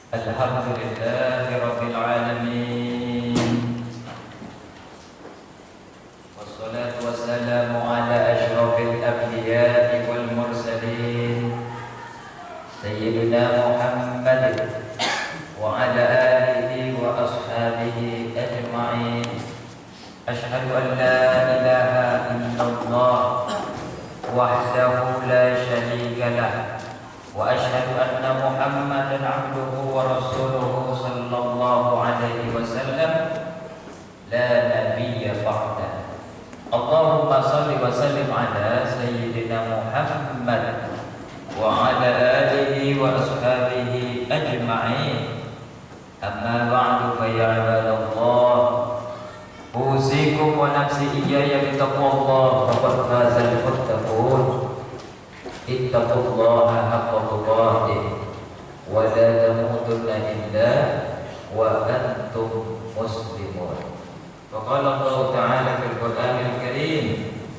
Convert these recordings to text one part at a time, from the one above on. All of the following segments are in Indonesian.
Alhamdulillahi Rabbil Alamin. Wassalatu wassalamu ala ashrafil anbiya'i wal mursalin Sayyidina Muhammad wa ala alihi wa ashabihi ajma'in. Ashhadu an la ilaha illallah wahdahu la sharika lah wa ashhadu anna Muhammadan abduhu wa rasuluhu sallallahu alaihi wasallam la nabiyya ba'da. Allahumma salli wa sallim ala sayyidina Muhammad wa ala alihi wa ashabihi ajma'in. Amma ba'du fa ya ibadallah, usikum wa nafsi iyaya bitaqwallah faqad fazal muttaqun. Ittaqullaha haqqa tuqatih wa la tamutunna illa wa antum muslimun. Wa qala Allah ta'ala fil Qur'anil Karim,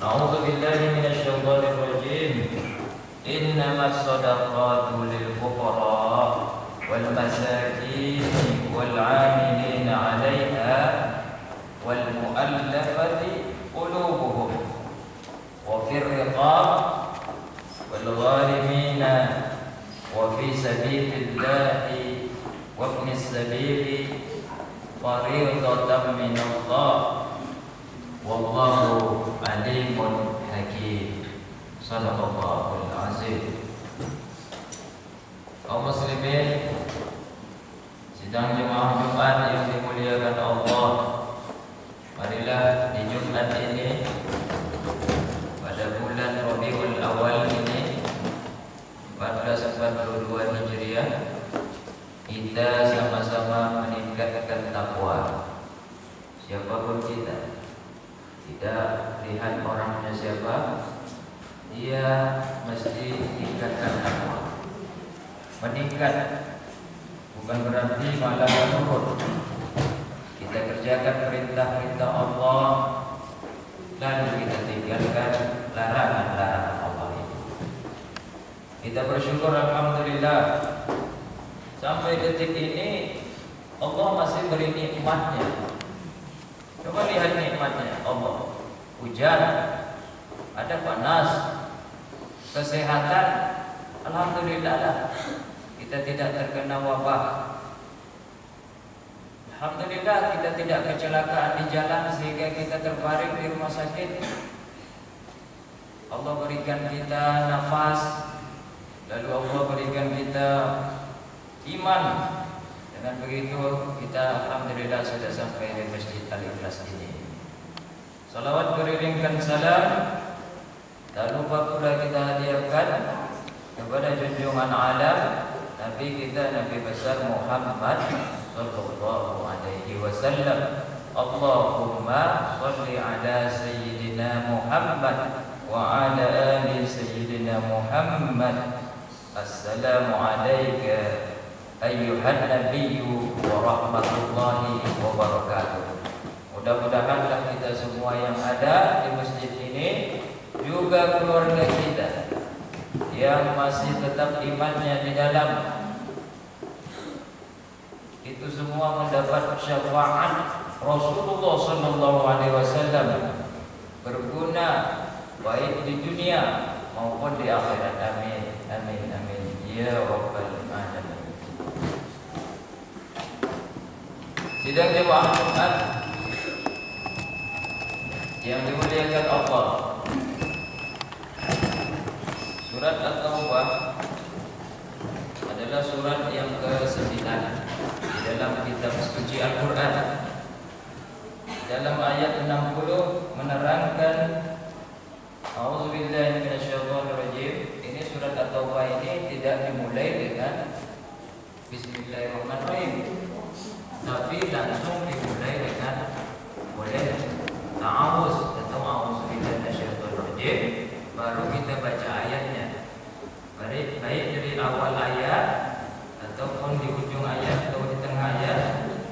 a'udzu billahi minasy syaithanir rajim. Innamas shadaqatu lil fuqara wal masakin wal 'amilina 'alaiha wal mu'allafati qulubuhum wa fir riqab wal gharimina wa fi sabilillahi wa ibnis sabili fariidatan min Allah wallahu alimun hakim. Shadaqallahul azim. Kaum muslimin, sidang jemaah Jumat yang dimuliakan Allah, marilah di Jumat ini pada bulan Rabiul Awal ini 1442 Hijriah, kita sama-sama meningkatkan takwa. Siapapun kita, tidak lihat orangnya siapa, dia mesti tingkatkan takwa. Meningkat bukan berarti malah menurun. Kita kerjakan perintah-perintah Allah, lalu kita tinggalkan larangan-larangan Allah itu. Kita bersyukur alhamdulillah, sampai detik ini Allah masih beri nikmatnya. Coba lihat nikmatnya Allah. Hujan, ada panas, kesehatan, alhamdulillah lah. Kita tidak terkena wabah. Alhamdulillah kita tidak kecelakaan di jalan sehingga kita terbaring di rumah sakit. Allah berikan kita nafas, lalu Allah berikan kita iman. Dengan begitu kita alhamdulillah sudah sampai di Masjid Al-Ikhlas ini. Salawat beriringkan salam, tak lupa pula kita hadiahkan kepada junjungan alam Nabi kita, Nabi besar Muhammad sallallahu alaihi wasallam. Allahumma shalli ala sayyidina Muhammad wa ala ali sayyidina Muhammad. Assalamu alayka ayyuhan nabiyyu wa rahmatullahi wa barakatuh. Mudah-mudahanlah kita semua yang ada di masjid ini, juga keluarga kita yang masih tetap imannya di dalam, itu semua mendapat syafaat Rasulullah sallallahu alaihi wasallam, berguna baik di dunia maupun di akhirat. Amin amin amin ya rabbal alamin. Sidang jemaah Jumat yang dimuliakan Allah, surat At-Taubah adalah surat yang ke-9 di dalam kitab suci Al-Quran. Dalam ayat 60 menerangkan, A'udzubillahi minasyaitonirrajim. Ini surat At-Taubah ini tidak dimulai dengan Bismillahirrahmanirrahim, tapi langsung dimulai dengan boleh ta'awuz atau a'udzubillahi minasyaitonirrajim, baru kita baca ayatnya. Baik dari awal ayat ataupun di ujung ayat atau di tengah ayat.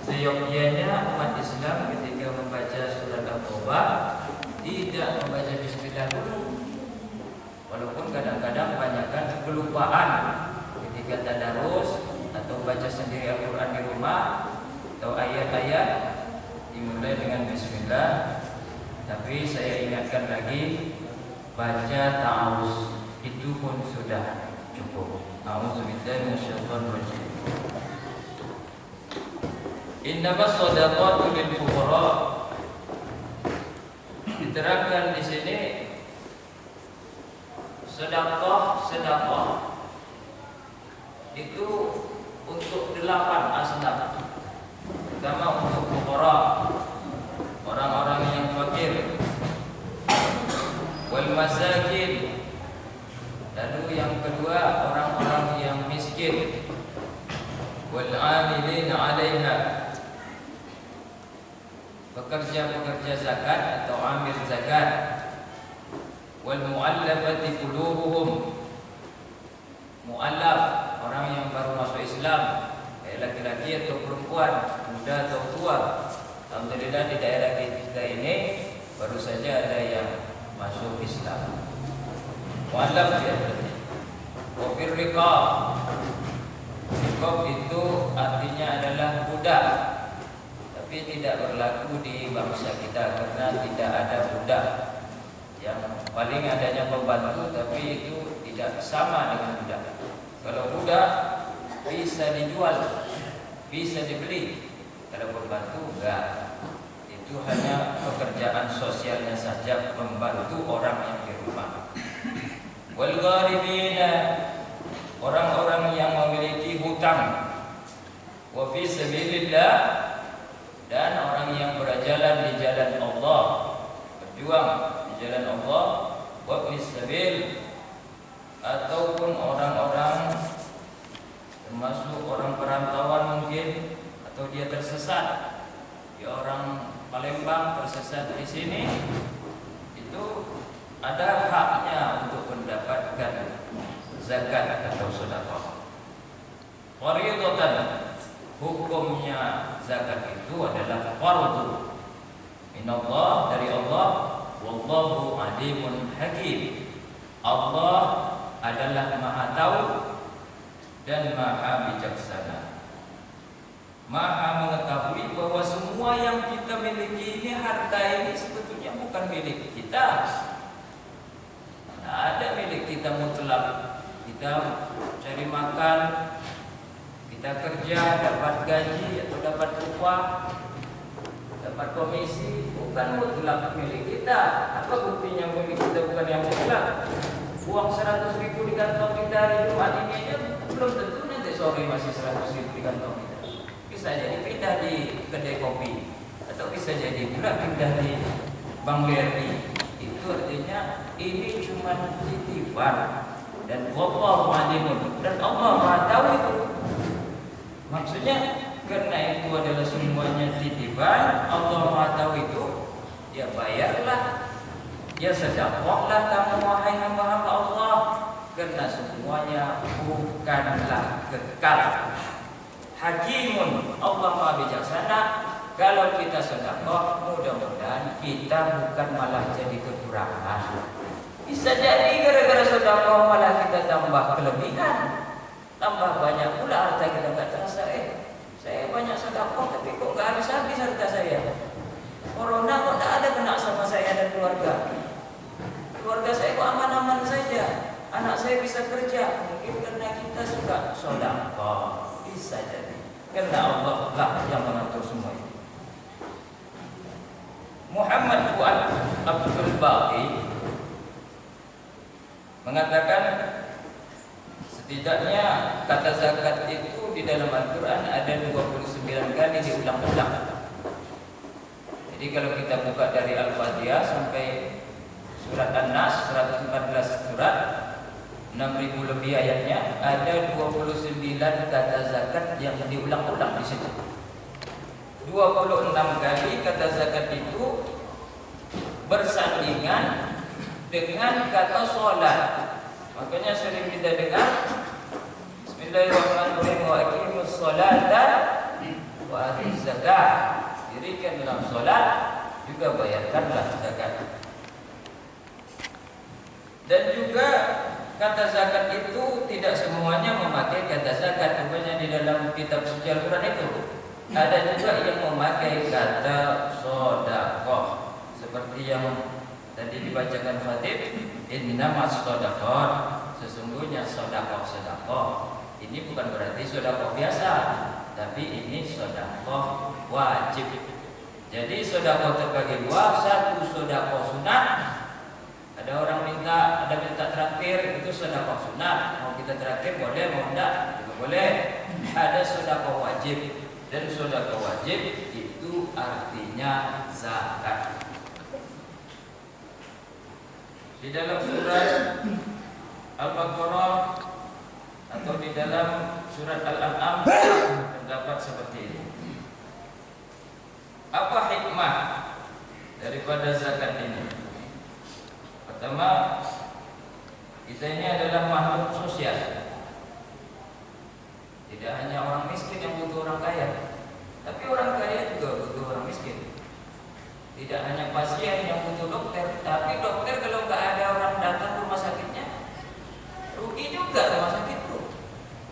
Seyogyanya umat Islam ketika membaca surat At-Taubah tidak membaca bismillah dulu. Walaupun kadang-kadang banyakkan kelupaan ketika tadarus atau baca sendiri Al-Quran di rumah atau ayat-ayat dimulai dengan Bismillah. Tapi saya ingatkan lagi, baca ta'awuz itu pun sudah cukup. A'udzubillahi minasyaitonir rajim. Innamas shadaqatu lil fuqara. Diterangkan di sini sedekah itu untuk 8 asnaf. Pertama untuk fuqara, orang-orang yang fakir, wal masakin. Lalu yang kedua orang-orang yang miskin, wal amilin 'alaiha, pekerja-pekerja zakat atau amil zakat, wal mu'allafati qulubuhum, mu'allaf, orang yang baru masuk Islam, baik laki-laki atau perempuan, muda atau tua. Alhamdulillah di daerah kita ini baru saja ada yang masuk Islam. Mu'allaf dia berarti. Wa fir riqab. Riqab itu artinya adalah budak. Tapi tidak berlaku di bangsa kita karena tidak ada budak. Yang paling adanya pembantu, tapi itu tidak sama dengan budak. Kalau budak bisa dijual, bisa dibeli. Kalau pembantu enggak. Itu hanya pekerjaan sosialnya saja, membantu orang yang di rumah. Wal gharibina, orang-orang yang memiliki hutang. Wa fi sabilillah, dan orang yang berjalan di jalan Allah, berjuang di jalan Allah. Wa fi sabil, ataupun orang-orang termasuk orang perantauan mungkin, atau dia tersesat. Ya, orang Palembang tersesat di sini, itu ada haknya untuk mendapatkan zakat atau sedekah. Fardhatan, hukumnya zakat itu adalah fardhu minallah, dari Allah. Wallahu alimun hakim. Allah adalah Maha tahu dan Maha bijaksana. Maha mengetahui bahwa semua yang kita miliki ini, harta ini sebetulnya bukan milik kita. Tidak ada milik kita mutlak. Kita cari makan, kita kerja, dapat gaji atau dapat upah, dapat komisi, bukan mutlak milik kita. Apa buktinya milik kita bukan yang mutlak? Uang 100 ribu di kantong kita hari Jumat ini aja belum tentu nanti sore masih 100 ribu di kantong kita. Bisa jadi pindah di kedai kopi, atau bisa jadi pula pindah di Bank BRI. Itu artinya ini cuma titipan, dan wallahu alimun, dan Allah Maha tahu itu. Maksudnya karena itu adalah semuanya titipan, Allah Maha tahu itu, ya bayarlah, ya sedekahlah kamu wahai hamba-hamba Allah, karena semuanya bukanlah kekal. Hakimun, Allah Maha bijaksana. Kalau kita sedekah, mudah-mudahan kita bukan malah jadi kekurangan. Bisa jadi gara-gara sedekah malah kita tambah kelebihan, tambah banyak pula harta kita nggak terasa. Saya banyak sedekah tapi kok nggak habis-habis harta saya. Corona kok nggak ada kena sama saya dan keluarga. Keluarga saya kok aman-aman saja. Anak saya bisa kerja. Mungkin karena kita suka sedekah. Bisa jadi karena Allah lah yang mengatur semua itu. Muhammad Fuad Abdul Baqi mengatakan setidaknya kata zakat itu di dalam Al-Quran ada 29 kali diulang-ulang. Jadi kalau kita buka dari Al-Fatihah sampai surat An-Nas, 114 surat, 6.000 lebih ayatnya, ada 29 kata zakat yang diulang-ulang di situ. 26 kali kata zakat itu bersandingan dengan kata sholat. Makanya sering kita dengar Bismillahirrahmanirrahim, wa aqimus sholata wa atuz zakat. Dirikan dalam sholat, juga bayarkanlah zakat. Dan juga kata zakat itu tidak semuanya memakai kata zakat. Rupanya di dalam kitab suci Al-Quran itu ada juga yang memakai kata sodakoh, seperti yang tadi dibacakan khatib, innamas sodakot, sesungguhnya sodakoh. Ini bukan berarti sodakoh biasa, tapi ini sodakoh wajib. Jadi sodakoh terbagi dua, satu sodakoh sunat. Ada orang minta traktir, itu sodakoh sunat. Mau kita traktir boleh, mau enggak juga boleh. Ada sodakoh wajib, dan sodakoh wajib itu artinya zakat. Di dalam surat Al-Baqarah atau di dalam surat Al-An'am terdapat seperti ini. Apa hikmah daripada zakat ini? Pertama, kita ini adalah makhluk sosial. Tidak hanya orang miskin yang butuh orang kaya, tapi orang kaya juga butuh orang miskin. Tidak hanya pasien yang butuh dokter, tapi dokter kalau nggak ada orang datang rumah sakitnya, rugi juga rumah sakit itu.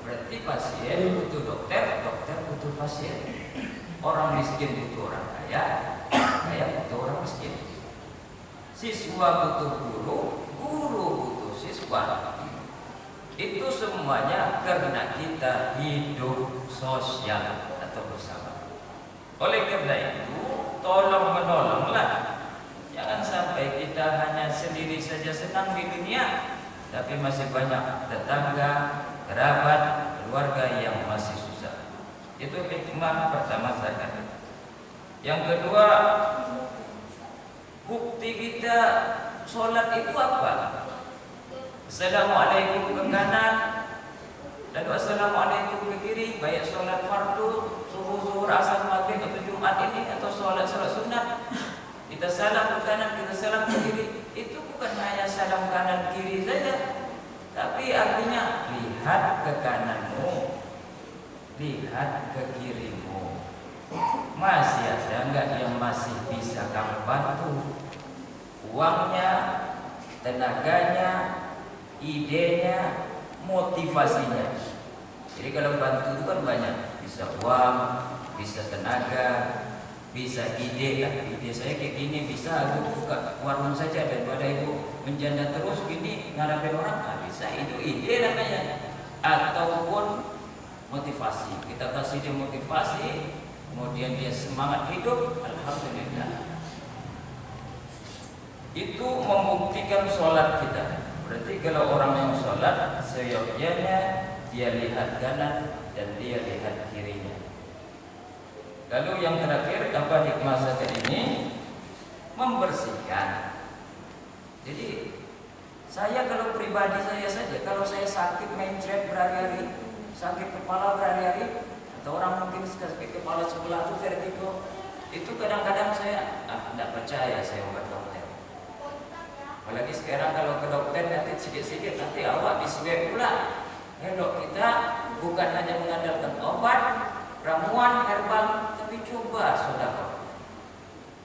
Berarti pasien butuh dokter, dokter butuh pasien. Orang miskin butuh orang kaya, kaya butuh orang miskin. Siswa butuh guru, guru butuh siswa. Itu semuanya karena kita hidup sosial atau bersama. Oleh karena itu, tolong menolonglah. Jangan sampai kita hanya sendiri saja senang di dunia, tapi masih banyak tetangga, kerabat, keluarga yang masih susah. Itu hikmah pertama zakat. Yang kedua, bukti kita sholat itu apa? Assalamualaikum ke kanan, lalu assalamualaikum ke kiri, baik sholat fardu, subuh, zuhur, asar, maghrib atau Jumat ini, atau sholat sunat. Kita salam ke kanan, kita salam ke kiri. Itu bukan hanya salam kanan kiri saja, tapi artinya lihat ke kananmu, lihat ke kirimu. Masih ada enggak yang masih bisa kamu bantu? Uangnya, tenaganya, idenya, motivasinya. Jadi kalau bantu itu kan banyak, bisa uang, bisa tenaga, bisa ide. Ide saya kayak gini, bisa aku buka warung saja daripada ibu menjanda terus gini ngarepin orang. Nah, bisa, itu ide namanya. Ataupun motivasi, kita kasih dia motivasi, kemudian dia semangat hidup, alhamdulillah. Itu membuktikan sholat kita. Berarti kalau orang yang sholat, seyogyanya dia lihat kanan dan dia lihat kirinya. Lalu yang terakhir, apa hikmah zakat ini? Membersihkan. Jadi saya kalau pribadi saya saja, kalau saya sakit mencret berhari-hari, sakit kepala berhari-hari, atau orang mungkin sakit kepala sebelah itu vertigo, itu kadang-kadang saya tidak percaya saya obat dokter. Apalagi sekarang kalau ke dokter nanti sedikit-sedikit nanti awak diswab pula. Hello, kita bukan hanya mengandalkan obat, ramuan herbal, tapi coba sedekah.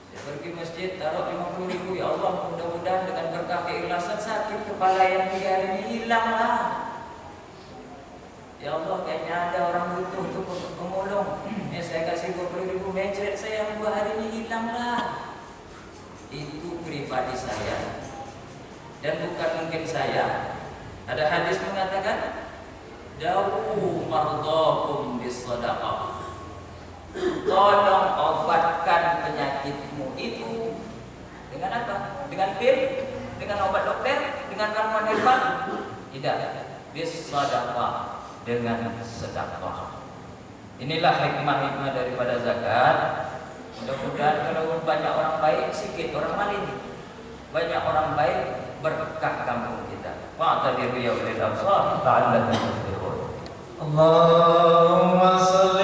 Saya pergi masjid taruh 50.000, ya Allah, mudah-mudahan dengan berkah keikhlasan sakit kepala yang 3 hari ini hilanglah. Ya Allah, kayaknya ada orang butuh untuk pemulung. Saya kasih 20.000 mencret saya yang 2 hari ini hilanglah. Itu pribadi saya. Dan bukan mungkin saya. Ada hadis mengatakan, dawu mardakum bis-shadaqah. Tolong obatkan penyakitmu itu dengan apa? Dengan pil, dengan obat dokter, dengan ramuan herbal? Tidak. Bis-shadaqah, dengan sedekah. Inilah hikmah-hikmah daripada zakat. Mudah-mudahan kalau banyak orang baik, sedikit orang maling. Banyak orang baik, berkah kampung kita. Fa'tadiru ya ulil absar, ta'allamu tuflihun. Allahumma salli